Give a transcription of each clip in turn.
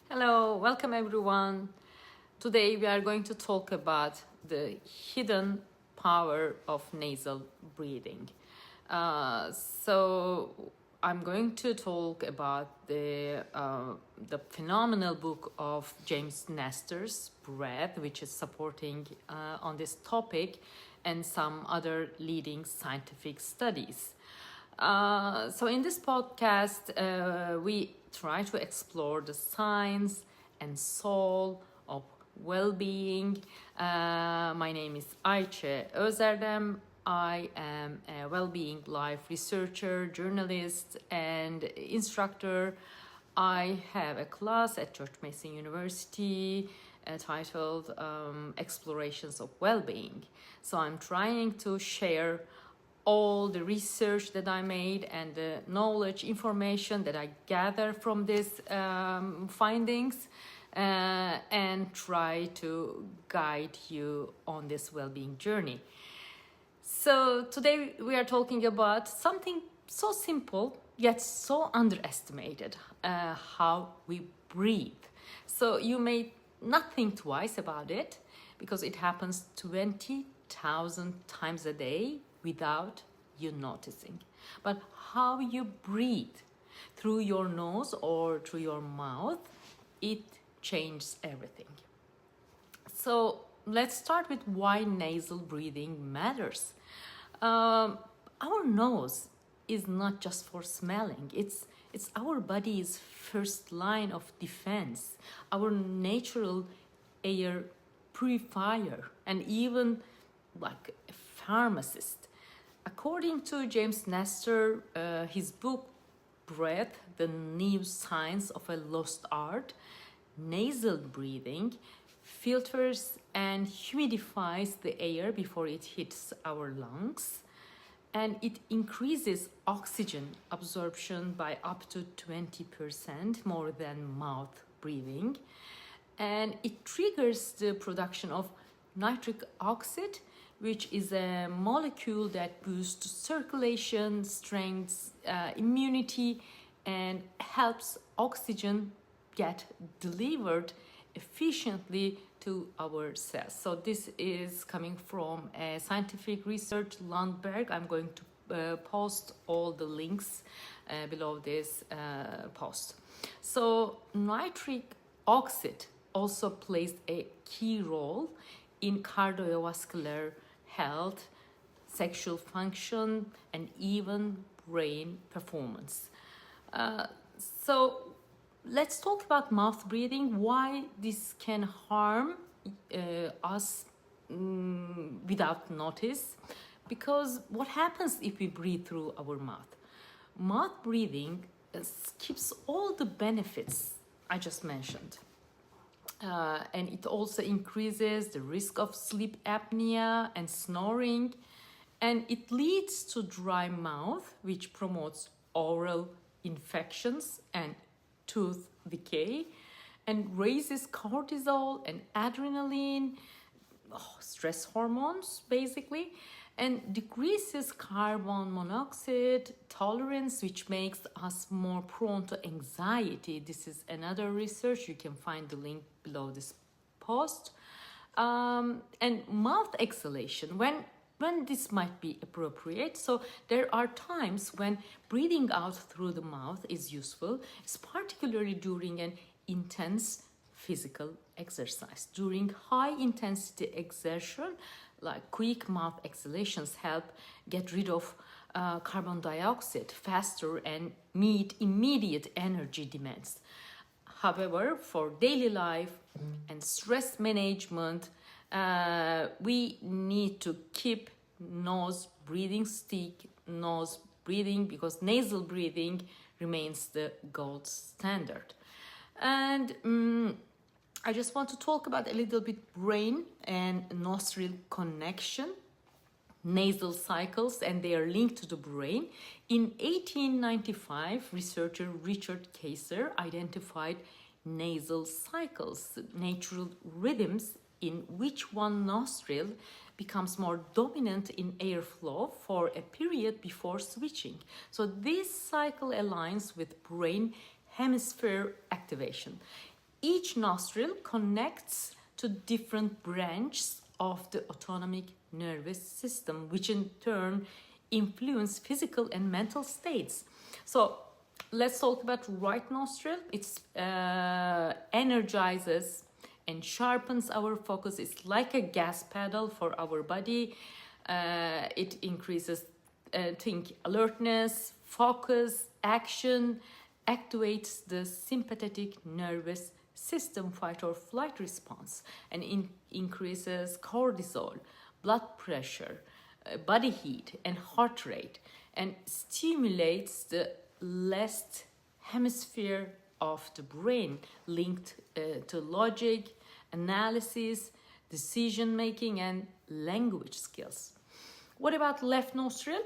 Hello, welcome everyone. Today we are going to talk about the hidden power of nasal breathing. So I'm going to talk about the phenomenal book of James Nestor's Breath, which is supporting on this topic, and some other leading scientific studies. So in this podcast, we try to explore the science and soul of well-being. My name is Ayçe Özerdem. I am a well-being life researcher, journalist, and instructor. I have a class at George Mason University titled Explorations of Well-being. So I'm trying to share all the research that I made and the knowledge, information that I gather from these findings and try to guide you on this well-being journey. So today we are talking about something so simple yet so underestimated, how we breathe. So you may not think twice about it because it happens 20,000 times a day without you noticing. But how you breathe through your nose or through your mouth, it changes everything. So let's start with why nasal breathing matters. Our nose is not just for smelling. It's our body's first line of defense, our natural air purifier, and even like a pharmacist. According to James Nestor, his book Breath, The New Science of a Lost Art, nasal breathing filters and humidifies the air before it hits our lungs, and it increases oxygen absorption by up to 20% more than mouth breathing, and it triggers the production of nitric oxide, which is a molecule that boosts circulation, strengthens immunity, and helps oxygen get delivered efficiently to our cells. So this is coming from a scientific research, Lundberg. I'm going to post all the links below this post. So nitric oxide also plays a key role in cardiovascular health, sexual function, and even brain performance. So let's talk about mouth breathing, why this can harm us without notice. Because what happens if we breathe through our mouth? Mouth breathing skips all the benefits I just mentioned. And it also increases the risk of sleep apnea and snoring, and it leads to dry mouth, which promotes oral infections and tooth decay, and raises cortisol and adrenaline, stress hormones basically, and decreases carbon monoxide tolerance, which makes us more prone to anxiety. This is another research. You can find the link below this post. And mouth exhalation, when this might be appropriate. So there are times when breathing out through the mouth is useful, it's particularly during an intense physical exercise. During high intensity exertion, like quick mouth exhalations help get rid of carbon dioxide faster and meet immediate energy demands. However, for daily life and stress management, we need to keep nose breathing because nasal breathing remains the gold standard. And I just want to talk about a little bit brain and nostril connection, nasal cycles, and they are linked to the brain. In 1895, researcher Richard Kaiser identified nasal cycles, natural rhythms in which one nostril becomes more dominant in airflow for a period before switching. So this cycle aligns with brain hemisphere activation. Each nostril connects to different branches of the autonomic nervous system, which in turn influence physical and mental states. So let's talk about right nostril. It energizes and sharpens our focus. It's like a gas pedal for our body. It increases think alertness, focus, action, activates the sympathetic nervous system fight or flight response, and increases cortisol, blood pressure, body heat, and heart rate, and stimulates the left hemisphere of the brain linked to logic, analysis, decision making, and language skills. What about left nostril?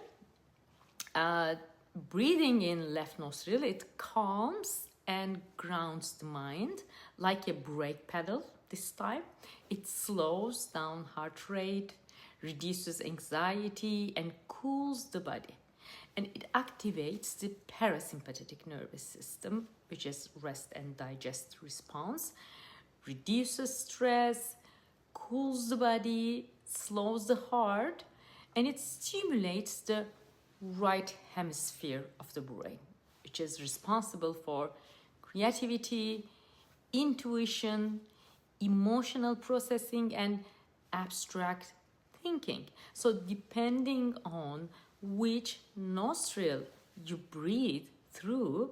Breathing in left nostril, it calms and grounds the mind like a brake pedal this time. It slows down heart rate, reduces anxiety, and cools the body. And it activates the parasympathetic nervous system, which is rest and digest response, reduces stress, cools the body, slows the heart, and it stimulates the right hemisphere of the brain, which is responsible for creativity, intuition, emotional processing, and abstract thinking. So depending on which nostril you breathe through,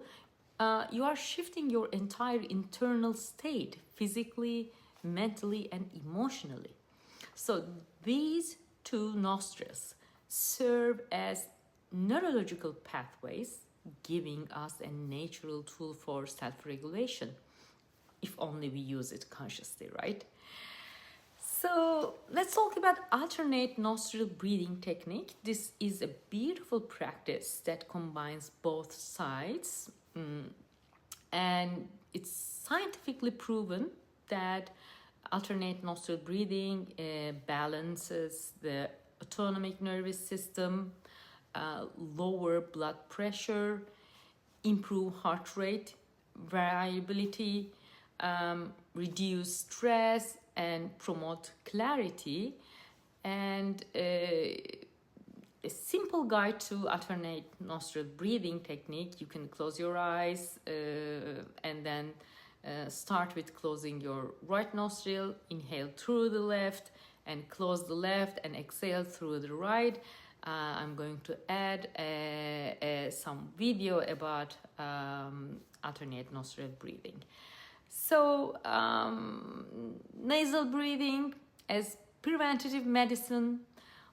you are shifting your entire internal state, physically, mentally, and emotionally. So these two nostrils serve as neurological pathways, giving us a natural tool for self-regulation, if only we use it consciously, right? So let's talk about alternate nostril breathing technique. This is a beautiful practice that combines both sides, and it's scientifically proven that alternate nostril breathing balances the autonomic nervous system, lower blood pressure, improve heart rate variability, reduce stress, and promote clarity. And a simple guide to alternate nostril breathing technique: you can close your eyes and then start with closing your right nostril, inhale through the left, and close the left and exhale through the right. I'm going to add some video about alternate nostril breathing. So nasal breathing as preventative medicine.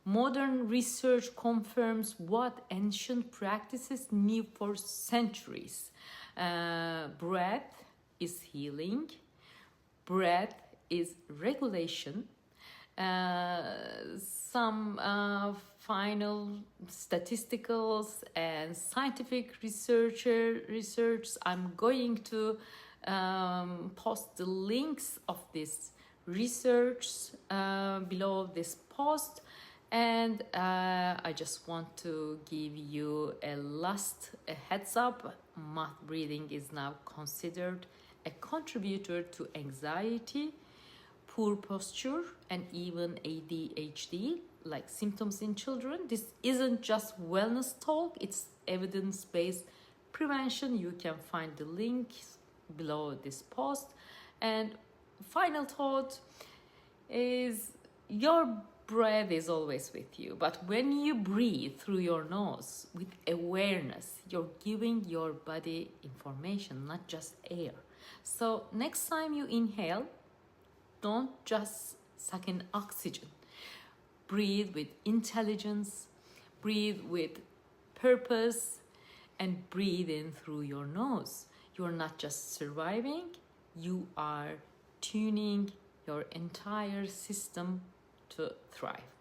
Modern research confirms what ancient practices knew for centuries. Breath is healing. Breath is regulation. Some final statisticals and scientific research. I'm going to post the links of this research below this post, and I just want to give you a heads up. Mouth breathing is now considered a contributor to anxiety, poor posture, and even ADHD like symptoms in children. This isn't just wellness talk, it's evidence-based prevention. You can find the links below this post. And final thought is, your breath is always with you, but when you breathe through your nose with awareness, you're giving your body information, not just air. So next time you inhale, don't just suck in oxygen. Breathe with intelligence, breathe with purpose, and breathe in through your nose. You're not just surviving, you are tuning your entire system to thrive.